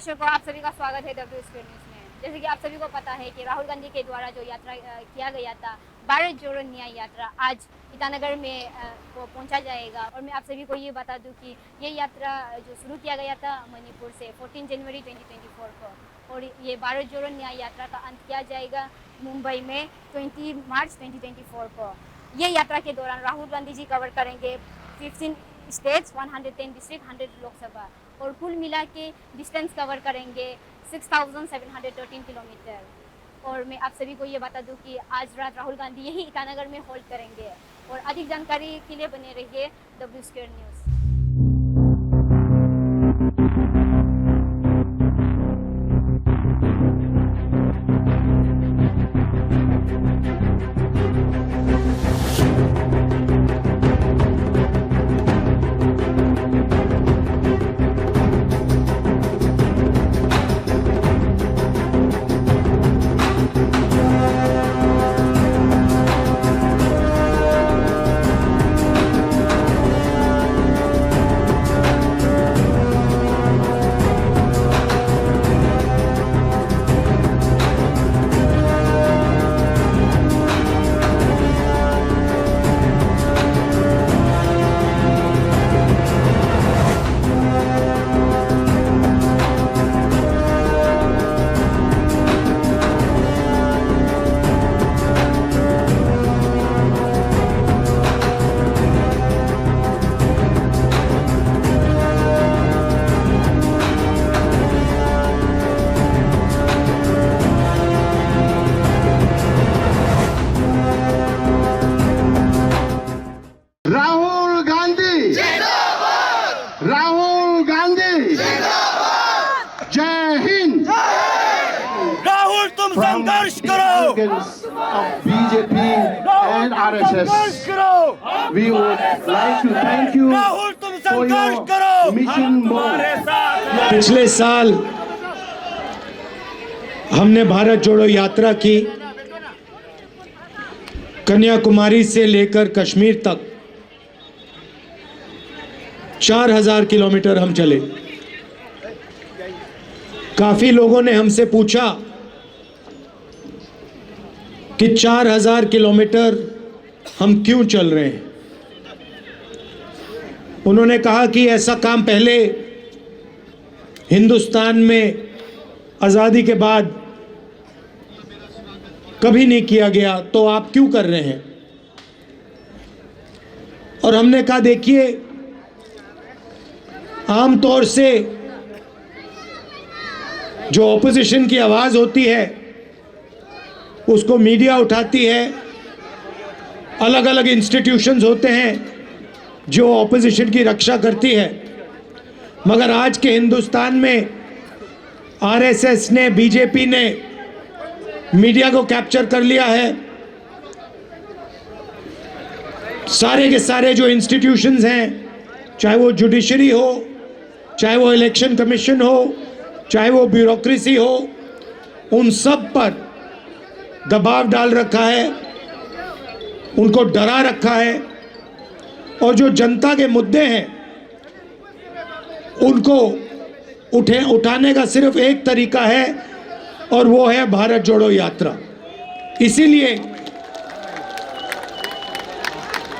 दर्शकों, आप सभी का स्वागत है डब्ल्यू स्क्वायर न्यूज़ में। जैसे कि आप सभी को पता है कि राहुल गांधी के द्वारा जो यात्रा किया गया था, भारत जोड़ो न्याय यात्रा, आज ईटानगर में पहुंचा जाएगा। और मैं आप सभी को ये बता दूं कि ये यात्रा जो शुरू किया गया था मणिपुर से 14 जनवरी 2024 को, और ये भारत जोड़ो न्याय यात्रा का अंत किया जाएगा मुंबई में 20 मार्च 2024 को। ये यात्रा के दौरान राहुल गांधी जी कवर करेंगे 15 स्टेट्स, 110 डिस्ट्रिक्ट, 100 लोकसभा, और कुल मिला के डिस्टेंस कवर करेंगे 6713 किलोमीटर। और मैं आप सभी को ये बता दूं कि आज रात राहुल गांधी यही ईटानगर में होल्ड करेंगे। और अधिक जानकारी के लिए बने रहिए W square news. Rahul Gandhi Rahul Gandhi जय हिंद। राहुल तुम संघर्ष करो, BJP and RSS, करो। we would like to thank you Rahul तुम for संघर्ष your करो। mission हमारे mode. साथ पिछले साल हमने भारत जोड़ो यात्रा की, कन्याकुमारी से लेकर कश्मीर तक 4000 किलोमीटर हम चले। काफी लोगों ने हमसे पूछा कि 4000 किलोमीटर हम क्यों चल रहे हैं। उन्होंने कहा कि ऐसा काम पहले हिंदुस्तान में आज़ादी के बाद कभी नहीं किया गया, तो आप क्यों कर रहे हैं। और हमने कहा देखिए, आमतौर से जो ऑपोजिशन की आवाज़ होती है उसको मीडिया उठाती है, अलग अलग इंस्टीट्यूशंस होते हैं जो ऑपोजिशन की रक्षा करती है। मगर आज के हिंदुस्तान में आरएसएस ने, बीजेपी ने मीडिया को कैप्चर कर लिया है। सारे के सारे जो इंस्टीट्यूशंस हैं, चाहे वो जुडिशरी हो, चाहे वो इलेक्शन कमीशन हो, चाहे वो ब्यूरोक्रेसी हो, उन सब पर दबाव डाल रखा है, उनको डरा रखा है। और जो जनता के मुद्दे हैं उनको उठाने का सिर्फ एक तरीका है, और वो है भारत जोड़ो यात्रा। इसीलिए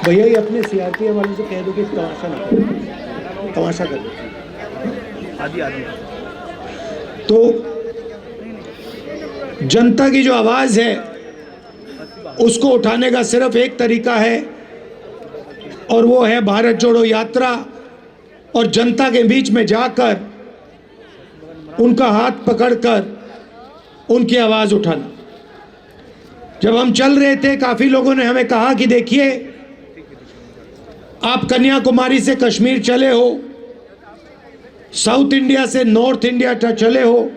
भैया ये अपने सीआरपीएफ वालों से कह दो कि तमाशा कर आदि। तो जनता की जो आवाज़ है उसको उठाने का सिर्फ एक तरीका है, और वो है भारत जोड़ो यात्रा। और जनता के बीच में जाकर उनका हाथ पकड़कर उनकी आवाज़ उठाना। जब हम चल रहे थे, काफ़ी लोगों ने हमें कहा कि देखिए, आप कन्याकुमारी से कश्मीर चले हो, साउथ इंडिया से नॉर्थ इंडिया चले हो,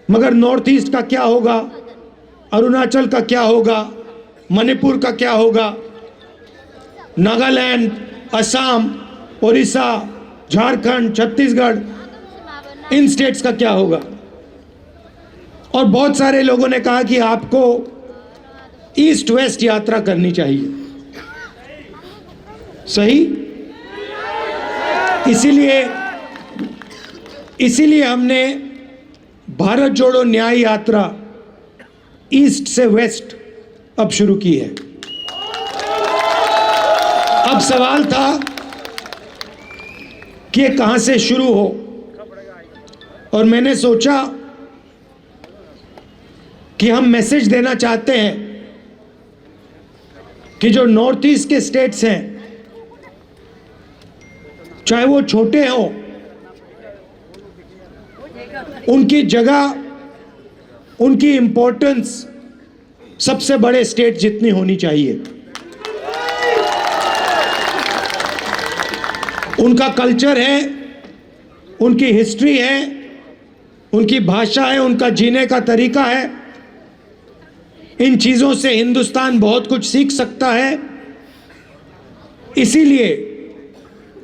मगर नॉर्थ ईस्ट का क्या होगा, अरुणाचल का क्या होगा, मणिपुर का क्या होगा, नागालैंड, असम, उड़ीसा, झारखंड, छत्तीसगढ़, इन स्टेट्स का क्या होगा। और बहुत सारे लोगों ने कहा कि आपको ईस्ट वेस्ट यात्रा करनी चाहिए। सही, इसीलिए इसीलिए हमने भारत जोड़ो न्याय यात्रा ईस्ट से वेस्ट अब शुरू की है। अब सवाल था कि ये कहां से शुरू हो, और मैंने सोचा कि हम मैसेज देना चाहते हैं कि जो नॉर्थ ईस्ट के स्टेट्स हैं, चाहे वो छोटे हों, उनकी जगह, उनकी इंपॉर्टेंस सबसे बड़े स्टेट जितनी होनी चाहिए। उनका कल्चर है, उनकी हिस्ट्री है, उनकी भाषा है, उनका जीने का तरीका है। इन चीज़ों से हिंदुस्तान बहुत कुछ सीख सकता है। इसीलिए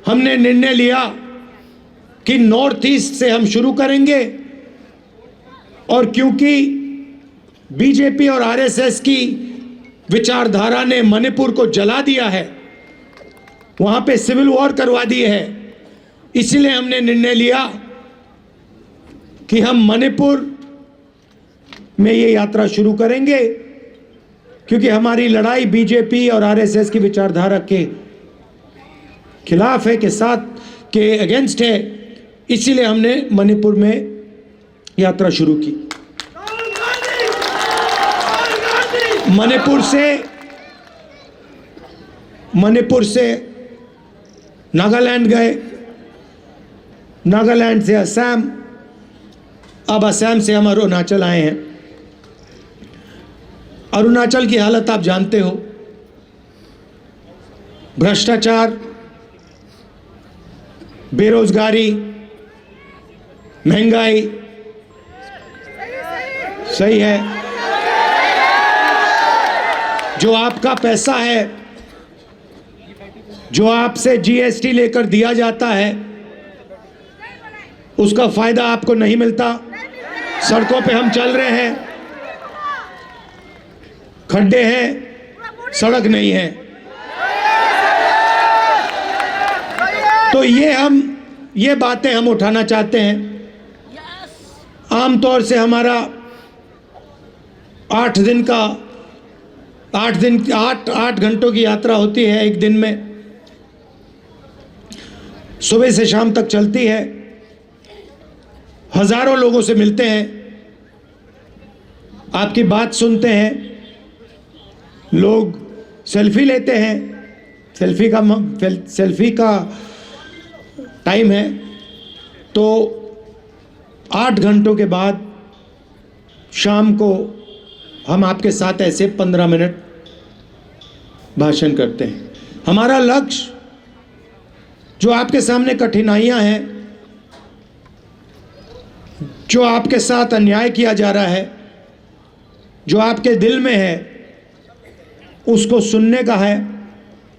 हमने निर्णय लिया कि नॉर्थ ईस्ट से हम शुरू करेंगे, और क्योंकि बीजेपी और आरएसएस की विचारधारा ने मणिपुर को जला दिया है, वहां पे सिविल वॉर करवा दी है, इसलिए हमने निर्णय लिया कि हम मणिपुर में ये यात्रा शुरू करेंगे, क्योंकि हमारी लड़ाई बीजेपी और आरएसएस की विचारधारा के खिलाफ है, के साथ के अगेंस्ट है। इसीलिए हमने मणिपुर में यात्रा शुरू की। मणिपुर से नागालैंड गए, नागालैंड से असम, अब असम से हम अरुणाचल आए हैं। अरुणाचल की हालत आप जानते हो, भ्रष्टाचार, बेरोजगारी, महंगाई, सही है। जो आपका पैसा है, जो आपसे जीएसटी लेकर दिया जाता है, उसका फायदा आपको नहीं मिलता। सड़कों पे हम चल रहे हैं, खड्डे हैं, सड़क नहीं है। तो ये बातें हम उठाना चाहते हैं। आमतौर से हमारा 8 घंटों की यात्रा होती है एक दिन में, सुबह से शाम तक चलती है। हजारों लोगों से मिलते हैं, आपकी बात सुनते हैं, लोग सेल्फी लेते हैं। सेल्फी का टाइम है। तो 8 घंटों के बाद शाम को हम आपके साथ ऐसे 15 मिनट भाषण करते हैं। हमारा लक्ष्य, जो आपके सामने कठिनाइयां हैं, जो आपके साथ अन्याय किया जा रहा है, जो आपके दिल में है, उसको सुनने का है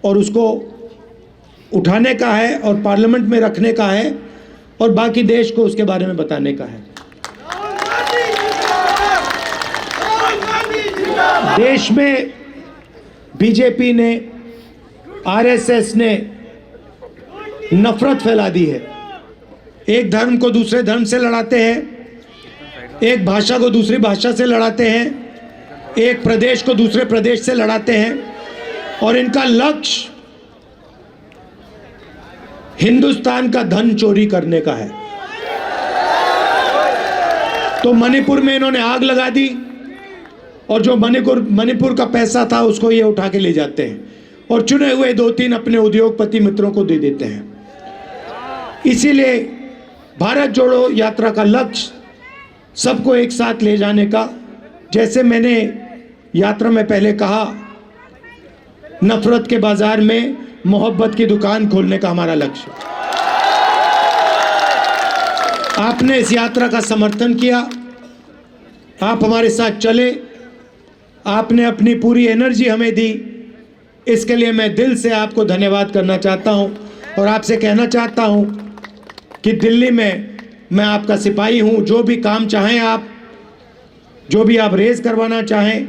और उसको उठाने का है और पार्लियामेंट में रखने का है और बाकी देश को उसके बारे में बताने का है। देश में बीजेपी ने, आरएसएस ने नफरत फैला दी है। एक धर्म को दूसरे धर्म से लड़ाते हैं, एक भाषा को दूसरी भाषा से लड़ाते हैं, एक प्रदेश को दूसरे प्रदेश से लड़ाते हैं, और इनका लक्ष्य हिंदुस्तान का धन चोरी करने का है। तो मणिपुर में इन्होंने आग लगा दी, और जो मणिपुर का पैसा था उसको ये उठा के ले जाते हैं और चुने हुए 2-3 अपने उद्योगपति मित्रों को दे देते हैं। इसीलिए भारत जोड़ो यात्रा का लक्ष्य सबको एक साथ ले जाने का, जैसे मैंने यात्रा में पहले कहा, नफरत के बाजार में मोहब्बत की दुकान खोलने का हमारा लक्ष्य। आपने इस यात्रा का समर्थन किया, आप हमारे साथ चले, आपने अपनी पूरी एनर्जी हमें दी, इसके लिए मैं दिल से आपको धन्यवाद करना चाहता हूं और आपसे कहना चाहता हूं कि दिल्ली में मैं आपका सिपाही हूं। जो भी काम चाहें आप, जो भी आप रेज करवाना चाहें,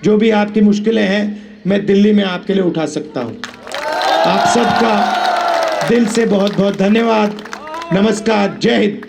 जो भी आपकी मुश्किलें हैं, मैं दिल्ली में आपके लिए उठा सकता हूं। आप सबका दिल से बहुत बहुत धन्यवाद। नमस्कार, जय हिंद।